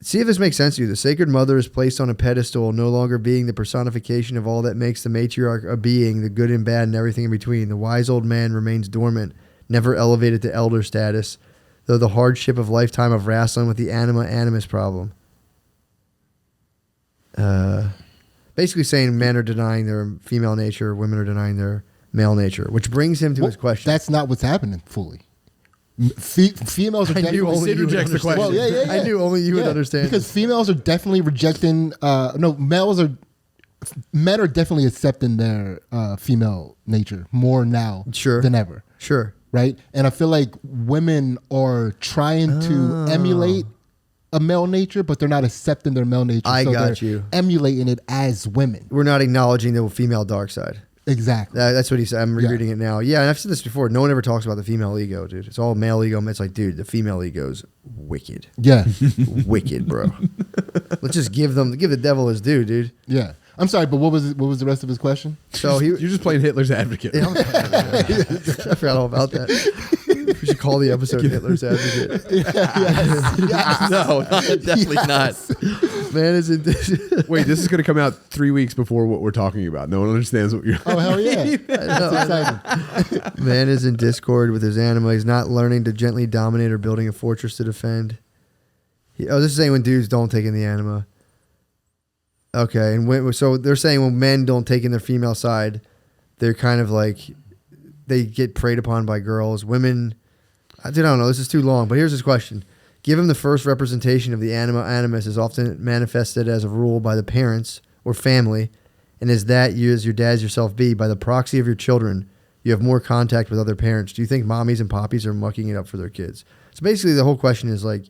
See if this makes sense to you. The Sacred Mother is placed on a pedestal, no longer being the personification of all that makes the matriarch a being, the good and bad and everything in between. The wise old man remains dormant, never elevated to elder status, though the hardship of lifetime of wrestling with the anima animus problem. Basically saying men are denying their female nature, women are denying their male nature, which brings him to his question. That's not what's happening fully. Females are definitely rejects the question. Well, yeah. I knew only you would understand. Because females are definitely rejecting. Men are definitely accepting their female nature more now than ever. Sure. Right? And I feel like women are trying to emulate a male nature, but they're not accepting their male nature. They're emulating it as women. We're not acknowledging the female dark side. Exactly. That's what he said. I'm rereading it now. Yeah, and I've said this before. No one ever talks about the female ego, dude. It's all male ego. It's like, dude, the female ego's wicked. Yeah. Wicked, bro. Let's just give the devil his due, dude. Yeah. I'm sorry, but what was the rest of his question? So you're just playing Hitler's advocate. Yeah, I forgot all about that. We should call the episode Hitler's Advocate. Yes. No, definitely not. Man is in Wait, this is going to come out 3 weeks before what we're talking about. No one understands what you're. Oh hell yeah! That's exciting. Man is in discord with his anima. He's not learning to gently dominate or building a fortress to defend. This is saying when dudes don't take in the anima. Okay, and so they're saying when men don't take in their female side, they're kind of like they get preyed upon by girls. Women, I don't know. This is too long, but here's his question. Give him the first representation of the anima animus is often manifested as a rule by the parents or family, and is that you as your dads yourself be, by the proxy of your children, you have more contact with other parents. Do you think mommies and poppies are mucking it up for their kids? So basically the whole question is like,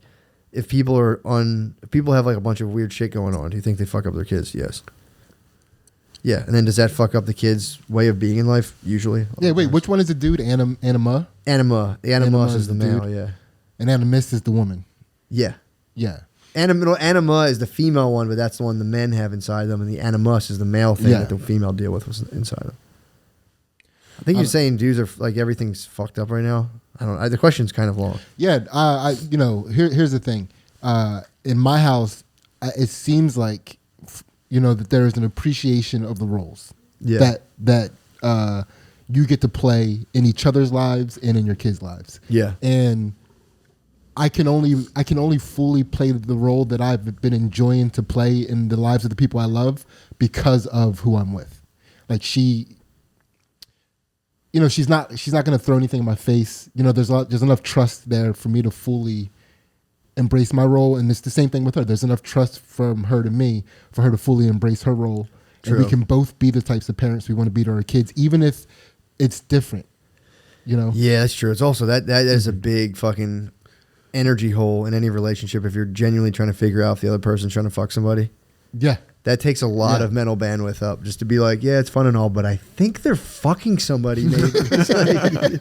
if people have like a bunch of weird shit going on, do you think they fuck up their kids? Yes. Yeah, and then does that fuck up the kid's way of being in life? Usually. Yeah. Wait, which one is the dude? Anima. Anima. The animus is the male. Dude. Yeah. And animus is the woman. Yeah. Yeah. Anima is the female one, but that's the one the men have inside them, and the animus is the male thing that the female deal with was inside them. I think you're saying dudes are like everything's fucked up right now. I don't know. The question's kind of long. Yeah. Here's the thing. In my house, it seems like that there is an appreciation of the roles that you get to play in each other's lives and in your kids' lives. Yeah. And I can only fully play the role that I've been enjoying to play in the lives of the people I love because of who I'm with. Like she's not going to throw anything in my face. There's enough trust there for me to fully embrace my role, and it's the same thing with her. There's enough trust from her to me for her to fully embrace her role. True. And we can both be the types of parents we want to be to our kids, even if it's different. Yeah, that's true. It's also that is a big fucking energy hole in any relationship if you're genuinely trying to figure out if the other person's trying to fuck somebody. Yeah. That takes a lot Yeah. of mental bandwidth up just to be like, yeah, it's fun and all, but I think they're fucking somebody. Maybe. It's like,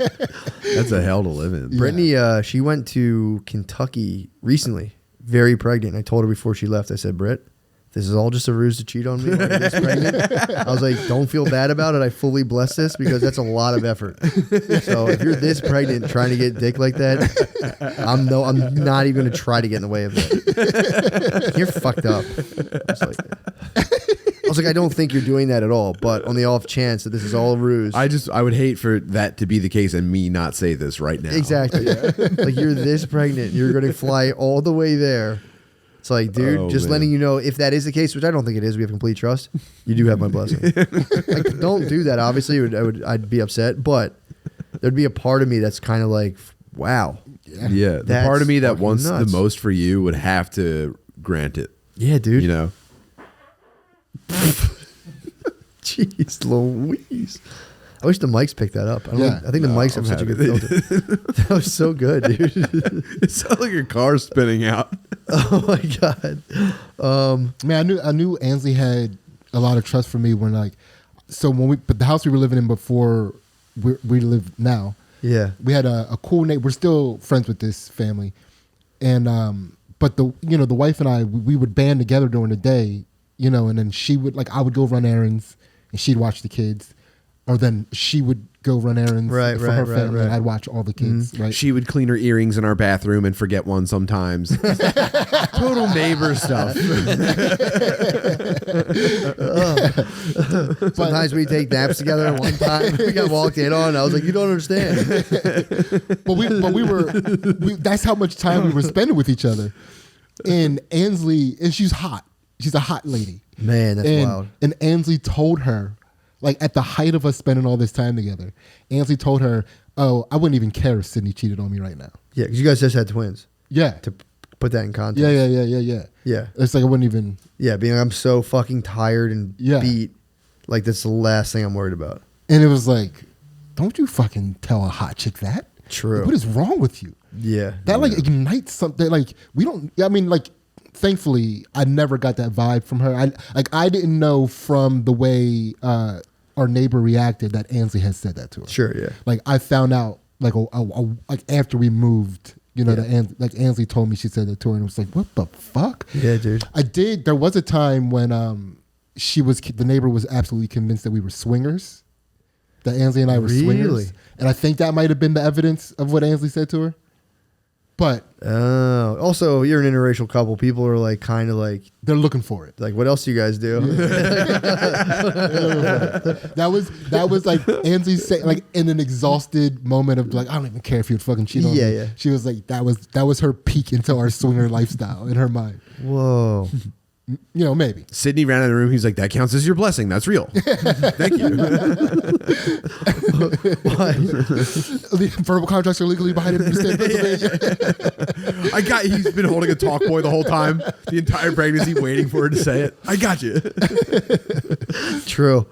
That's a hell to live in. Brittany, she went to Kentucky recently, very pregnant. I told her before she left, I said, Britt, this is all just a ruse to cheat on me when you're this pregnant. I was like, don't feel bad about it. I fully bless this because that's a lot of effort. So if you're this pregnant trying to get dick like that, I'm not even going to try to get in the way of it. You're fucked up. I was like, I don't think you're doing that at all. But on the off chance that this is all a ruse. I would hate for that to be the case and me not say this right now. Exactly. Like you're this pregnant. You're going to fly all the way there. It's like, dude, just letting you know if that is the case, which I don't think it is. We have complete trust. You do have my blessing. Like, don't do that. Obviously, I'd be upset, but there'd be a part of me that's kind of like, wow. Yeah. The That's part of me that fucking wants nuts. the most for you would have to grant it. Yeah, dude. You know? Jeez Louise. I wish the mics picked that up. I think the mics have such a good filter. That was so good, dude. It sounds like your car's spinning out. Oh my god. Man, I knew Ansley had a lot of trust for me when but the house we were living in before we live now. Yeah. We had a cool neighbor. We're still friends with this family, and but the wife and I we would band together during the day, and then she would I would go run errands and she'd watch the kids, or then she would go run errands for her family. And I'd watch all the kids. Mm-hmm. Right? She would clean her earrings in our bathroom and forget one sometimes. Total neighbor stuff. Sometimes we take naps together. One time we got walked in on. I was like, you don't understand. but that's how much time we were spending with each other. And Ansley, and she's hot. She's a hot lady. Man, that's wild. And Ansley told her, at the height of us spending all this time together, Ansley told her, "Oh, I wouldn't even care if Sydney cheated on me right now." Yeah, because you guys just had twins. Yeah. To put that in context. Yeah. Yeah. It's like I wouldn't even. Yeah, being like, I'm so fucking tired and beat. Like, that's the last thing I'm worried about. And it was like, don't you fucking tell a hot chick that. True. Like, what is wrong with you? Yeah. That ignites something. Thankfully, I never got that vibe from her. I didn't know from the way our neighbor reacted that Ansley had said that to her. Sure, yeah. I found out after we moved, that Ansley told me she said that to her, and it was like, what the fuck? Yeah, dude. There was a time when the neighbor was absolutely convinced that we were swingers, that Ansley and I were swingers, and I think that might have been the evidence of what Ansley said to her. But also, you're an interracial couple. People are kind of they're looking for it. Like, what else do you guys do? That was like Ansley saying, in an exhausted moment of I don't even care if you would fucking cheat on me. Yeah. She was like, that was her peak into our swinger lifestyle in her mind. Whoa. Maybe. Sydney ran out of the room. He's like, that counts as your blessing. That's real. Thank you. Verbal contracts are legally binding in the state of Pennsylvania. He's been holding a talk boy the whole time, the entire pregnancy, waiting for her to say it. I got you. True.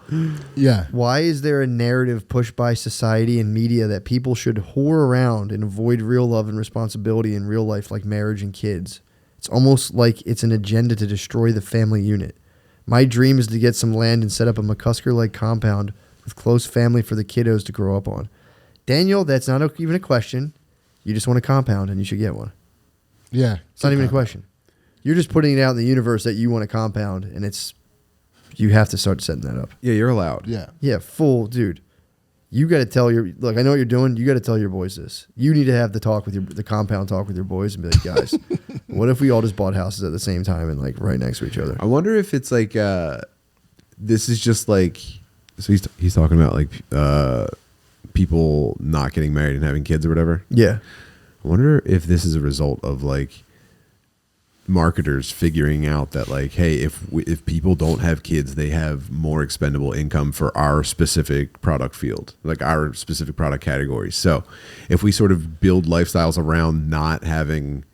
Yeah. Why is there a narrative pushed by society and media that people should whore around and avoid real love and responsibility in real life, like marriage and kids? It's almost like it's an agenda to destroy the family unit. My dream is to get some land and set up a McCusker-like compound with close family for the kiddos to grow up on. Daniel, that's not even a question. You just want a compound, and you should get one. Yeah. It's not even a question. You're just putting it out in the universe that you want a compound, and you have to start setting that up. Yeah, you're allowed. Yeah. Yeah, dude. You got to tell look, I know what you're doing. You got to tell your boys this. You need to have the compound talk with your boys and be like, guys, what if we all just bought houses at the same time and right next to each other? I wonder if it's this is just so he's talking about people not getting married and having kids or whatever. Yeah. I wonder if this is a result of marketers figuring out that hey, if people don't have kids, they have more expendable income for our specific product field, our specific product category. So if we sort of build lifestyles around not having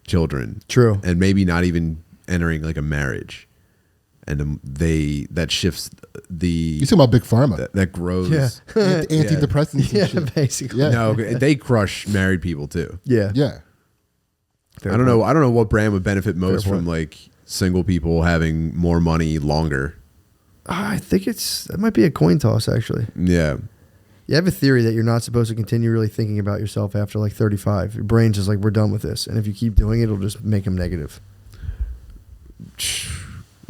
children, true, and maybe not even entering a marriage, and that shifts the you talking about big pharma that grows. Yeah. Antidepressants. Yeah, And shit. basically. Yeah. No, they crush married people too. Yeah. Yeah. Fair I don't point. know what brand would benefit most Fair from single people having more money longer? I think that might be a coin toss, actually. Yeah. You have a theory that you're not supposed to continue really thinking about yourself after like 35. Your brain's just like, we're done with this. And if you keep doing it, it'll just make them negative.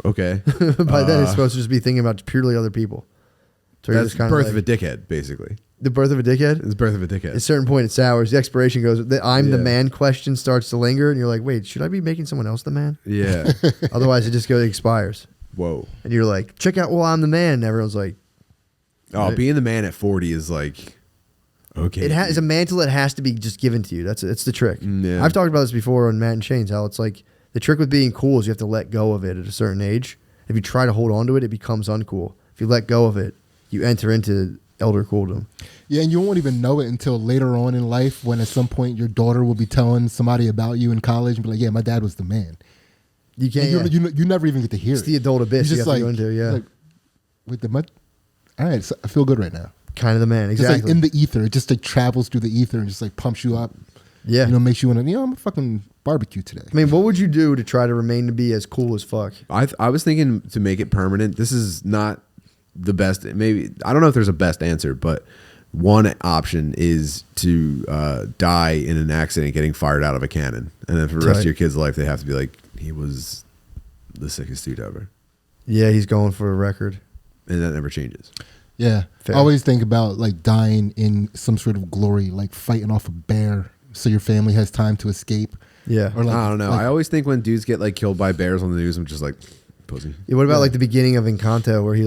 Okay. By then, it's supposed to just be thinking about purely other people. So That's birth of a dickhead, basically. The birth of a dickhead? It's birth of a dickhead. At a certain point, it sours. The expiration goes, the I'm the man question starts to linger. And you're like, wait, should I be making someone else the man? Yeah. Otherwise, it expires. Whoa. And you're like, check out, well, I'm the man. And everyone's like, oh, being the man at 40 is like, okay. It's a mantle that has to be just given to you. It's the trick. Yeah. I've talked about this before on Matt and Shane's, how it's like the trick with being cool is you have to let go of it at a certain age. If you try to hold on to it, it becomes uncool. If you let go of it, you enter into elder cooldom. Yeah, and you won't even know it until later on in life when at some point your daughter will be telling somebody about you in college and be like, yeah, my dad was the man. You can't. You never even get to hear It's it. the adult abyss you have to go into, yeah. Like, wait, all right, so I feel good right now. Kind of the man, Just exactly. like in the ether. It just like travels through the ether and just like pumps you up. Yeah. You know, makes you want to, I'm a fucking barbecue today. I mean, what would you do to try to remain to be as cool as fuck? I was thinking to make it permanent. This is not the best. Maybe I don't know if there's a best answer, but one option is to die in an accident getting fired out of a cannon, and then for the rest of your kid's life, they have to be like, he was the sickest dude ever. Yeah, he's going for a record. And that never changes. Yeah. Fair. I always think about like dying in some sort of glory, like fighting off a bear so your family has time to escape. Yeah. Or like, I don't know. like- I always think when dudes get like killed by bears on the news, I'm just like, pussy. Yeah, what about like the beginning of Encanto where he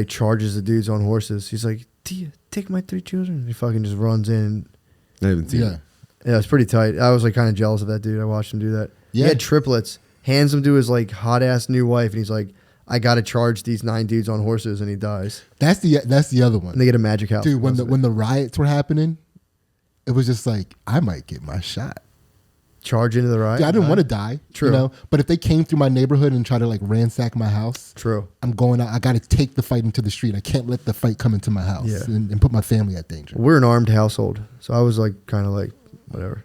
charges the dudes on horses? He's like, Tia, take my 3 children. And he fucking just runs in. I haven't seen yeah. it. Yeah, it's pretty tight. I was like kind of jealous of that dude. I watched him do that. Yeah. He had triplets, hands them to his like hot ass new wife, and he's like, I got to charge these 9 dudes on horses, and he dies. That's the other one. And they get a magic house. Dude, when the riots were happening, it was just like, I might get my shot. Charge into the riot. Dude, I didn't want to die. True. You know? But if they came through my neighborhood and try to like ransack my house, True. I'm going out. I got to take the fight into the street. I can't let the fight come into my house Yeah. and put my family at danger. We're an armed household, so I was like kind of like whatever.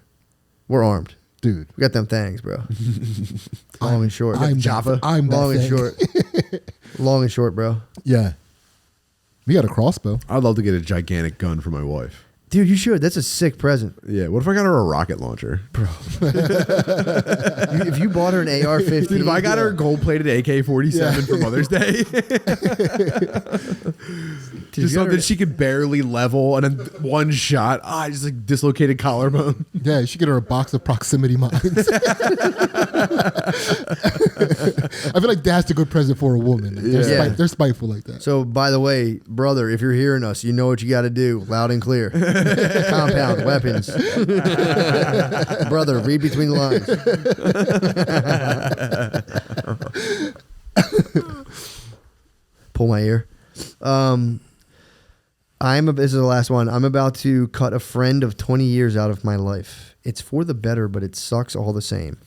We're armed. Dude. We got them things, bro. Long and short. I'm Jaffa. I'm that long and thing. short. Long and short, bro. Yeah. We got a crossbow. I'd love to get a gigantic gun for my wife. Dude, you should. That's a sick present. Yeah. What if I got her a rocket launcher? If you bought her an AR-15. Dude, if I got her a gold-plated AK-47 for Mother's Day, just something she could barely level, and then one shot, I just like dislocated collarbone. Yeah, you should get her a box of proximity mines. I feel like that's a good present for a woman. Like, Yeah. they're spiteful like that. So, by the way, brother, if you're hearing us, you know what you got to do. Loud and clear. Compound, weapons. Brother, read between the lines. Pull my ear. This is the last one. I'm about to cut a friend of 20 years out of my life. It's for the better, but it sucks all the same.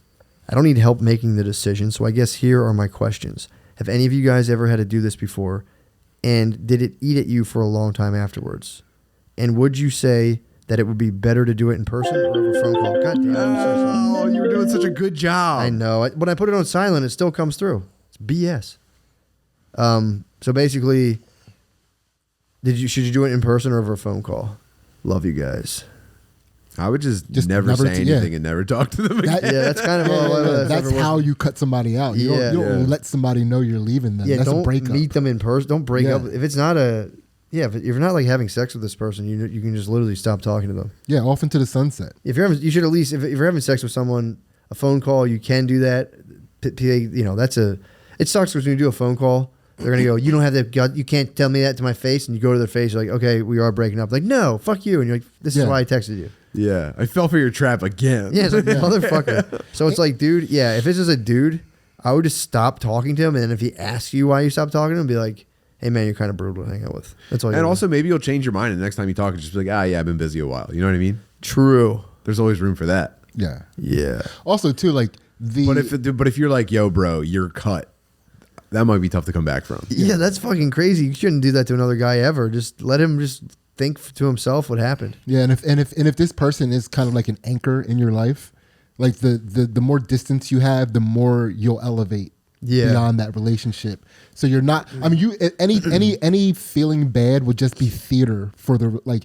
I don't need help making the decision, so I guess here are my questions. Have any of you guys ever had to do this before? And did it eat at you for a long time afterwards? And would you say that it would be better to do it in person or over phone call? God damn, I'm so sorry. Oh, you were doing such a good job. I know. When I put it on silent, it still comes through. It's BS. So basically, should you do it in person or over a phone call? Love you guys. I would just never never say yeah. anything and never talk to them again. That's kind of that's how you cut somebody out. You don't let somebody know you're leaving them. Yeah, that's a don't breakup. meet them in person. Don't break Yeah. up. If it's not if you're not like having sex with this person, you can just literally stop talking to them. Yeah, off into the sunset. You should at least if you're having sex with someone, a phone call, you can do that. It sucks because when you do a phone call, they're gonna go, you don't have the gut, you can't tell me that to my face, and you go to their face, you're like, okay, we are breaking up. Like, no, fuck you, and you're like, this is why I texted you. Yeah, I fell for your trap again. Yeah, it's like, motherfucker. So it's like, dude, yeah, if this is a dude, I would just stop talking to him, and then if he asks you why you stopped talking to him, be like, hey man, you're kind of brutal to hang out with. That's all. And also maybe you'll change your mind, and the next time you talk, just be like, yeah, I've been busy a while. You know what I mean? True. There's always room for that. Yeah. Yeah. Also, too, like But if you're like, yo, bro, you're cut, that might be tough to come back from. Yeah, that's fucking crazy. You shouldn't do that to another guy ever. Just let him just think to himself what happened. Yeah, and if this person is kind of like an anchor in your life, Like the more distance you have, the more you'll elevate beyond that relationship. So you're not. I mean, you any feeling bad would just be theater for the like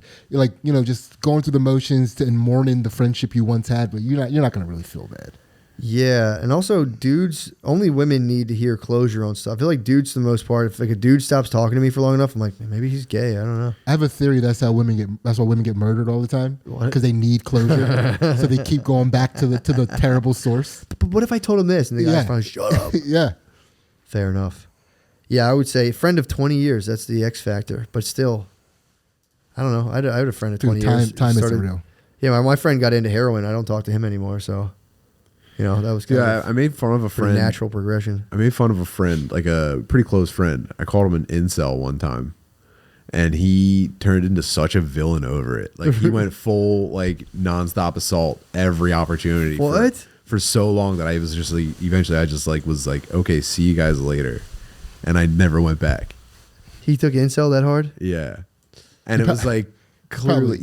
just going through the motions and mourning the friendship you once had, but you're not going to really feel bad. Yeah, and also dudes, only women need to hear closure on stuff. I feel like dudes, for the most part, if like a dude stops talking to me for long enough, I'm like, maybe he's gay. I don't know. I have a theory that's why women get murdered all the time, because they need closure, so they keep going back to the terrible source. But what if I told him this and the guy's finally shut up? Yeah, fair enough. Yeah, I would say friend of 20 years. That's the X factor. But still, I don't know. I had a friend of 20 years. Time isn't real. Yeah, my friend got into heroin. I don't talk to him anymore, so. That was kind of I made fun of a friend. Natural progression. I made fun of a friend, like a pretty close friend. I called him an incel one time, and he turned into such a villain over it. Like he went full like nonstop assault every opportunity. What? For so long that I was just like, eventually I just like was like, okay, see you guys later, and I never went back. He took incel that hard? Yeah, and it was like clearly,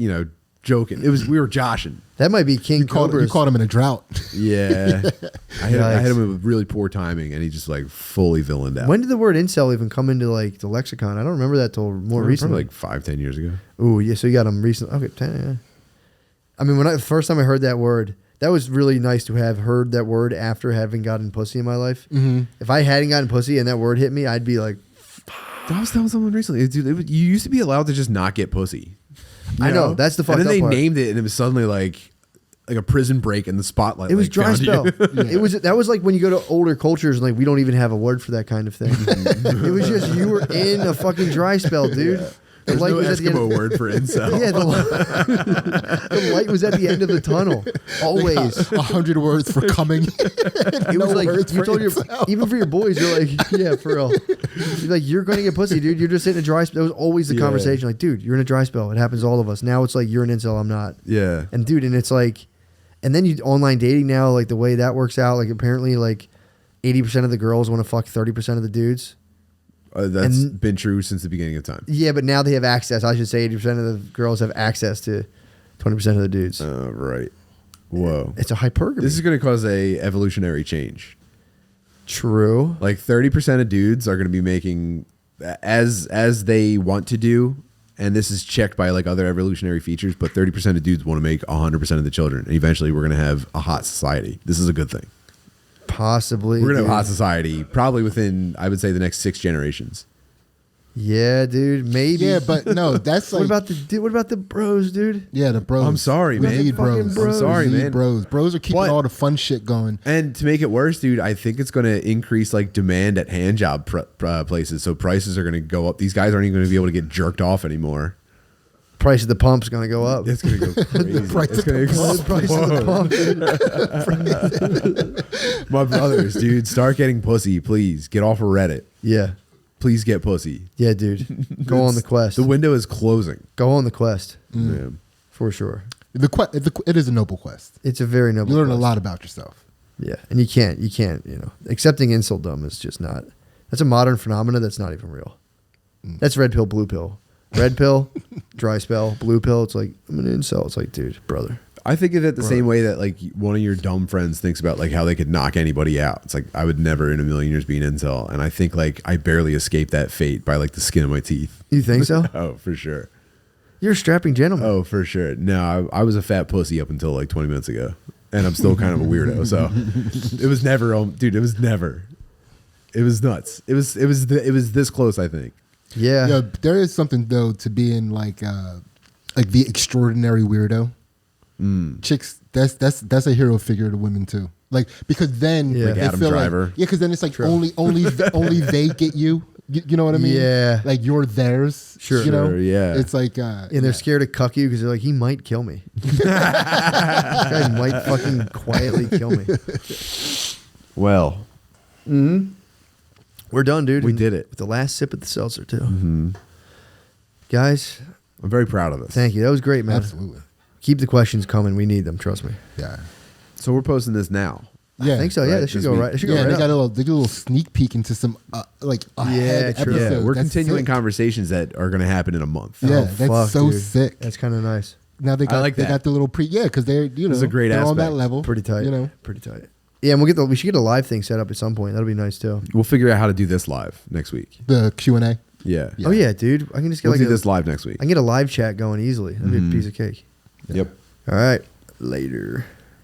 joking. We were joshing. That might be King Cobra's. You caught him in a drought. Yeah. I had him with really poor timing, and he just like fully villained out. When did the word incel even come into like the lexicon? I don't remember that till more recently. Probably like 5-10 years ago. Ooh, yeah. So you got him recently. Okay, 10. Yeah. I mean, the first time I heard that word, that was really nice to have heard that word after having gotten pussy in my life. Mm-hmm. If I hadn't gotten pussy and that word hit me, I'd be like, That was someone recently. Dude, you used to be allowed to just not get pussy. I know. That's the fucked up part. And then they named it, and it was suddenly like a prison break in the spotlight. It was dry spell. That was like when you go to older cultures and like we don't even have a word for that kind of thing. It was just you were in a fucking dry spell, dude. Yeah. There's no Eskimo word for incel. Yeah, the light was at the end of the tunnel. Always 100 words for coming. It was like you told even for your boys, you're like, yeah, for real. You're like, you're going to get pussy, dude. You're just in a dry spell. That was always the conversation. Like, dude, you're in a dry spell. It happens to all of us. Now it's like you're an incel. I'm not. Yeah. And dude, and it's like, and then online dating now, like the way that works out, like apparently like 80% of the girls want to fuck 30% of the dudes. That's been true since the beginning of time. Yeah, but now they have access. I should say 80% of the girls have access to 20% of the dudes. Right. Whoa. It's a hypergamy. This is going to cause a evolutionary change. True. Like 30% of dudes are going to be making as they want to do, and this is checked by like other evolutionary features, but 30% of dudes want to make 100% of the children. And eventually we're going to have a hot society. This is a good thing. Possibly. We're going to have a hot society probably within, I would say, the next 6 generations. Yeah, dude. Maybe. Yeah, but no, that's like. What about the bros, dude? Yeah, the bros. I'm sorry, we man. Need bros. I'm sorry, man. Bros. Bros are keeping all the fun shit going. And to make it worse, dude, I think it's going to increase like demand at hand job places. So prices are going to go up. These guys aren't even going to be able to get jerked off anymore. Price of the pump's going to go up. It's going to go crazy. The price of the pump. My brothers, dude, start getting pussy, please. Get off of Reddit. Yeah. Please get pussy. Yeah, dude. Go on the quest. The window is closing. Go on the quest. Yeah. For sure. It is a noble quest. It's a very noble You learn quest. a lot about yourself. Yeah. And you can't, accepting insultdom is just not, that's a modern phenomena that's not even real. That's red pill, blue pill. Red pill, dry spell, blue pill. It's like, I'm an incel. It's like, dude, brother. I think of it the same way that like one of your dumb friends thinks about like how they could knock anybody out. It's like I would never in a million years be an incel, and I think like I barely escaped that fate by like the skin of my teeth. You think so? Oh, for sure. You're a strapping gentleman. Oh, for sure. No, I was a fat pussy up until like 20 minutes ago, and I'm still kind of a weirdo. So it was never, dude. It was never. It was nuts. It was this close, I think. Yeah. Yeah, there is something though to being like the extraordinary weirdo. Chicks, that's a hero figure to women too. Like because then Like they Adam feel Driver. like because then it's like only they get you. You know what I mean? Yeah. Like you're theirs. Sure. You know? Sure, yeah. It's like And they're scared to cuck you because they're like, he might kill me. This guy might fucking quietly kill me. Well, We're done, dude. We did it. With the last sip of the seltzer, too. Guys, I'm very proud of this. thank you. That was great, man. Absolutely. Keep the questions coming. We need them. Trust me. Yeah. So we're posting this now. Yeah. I think so. Yeah, Right, they should this go week. right. They should Yeah, go they right. got they do a little sneak peek into some like ahead true. episodes. Yeah, we're That's continuing sick. conversations that are going to happen in a month. Yeah, Oh, that's fuck, so dude. sick. That's kind of nice. now they I like they that. got the little because they're This is a great they're on that aspect. level. Pretty tight. You know. Pretty tight. Yeah, and we should get a live thing set up at some point. That'll be nice too. We'll figure out how to do this live next week. The Q&A. Yeah. Yeah. Oh yeah, dude. I can just get We'll like do this live next week. I can get a live chat going easily. That'd be a piece of cake. Yep. All right. Later.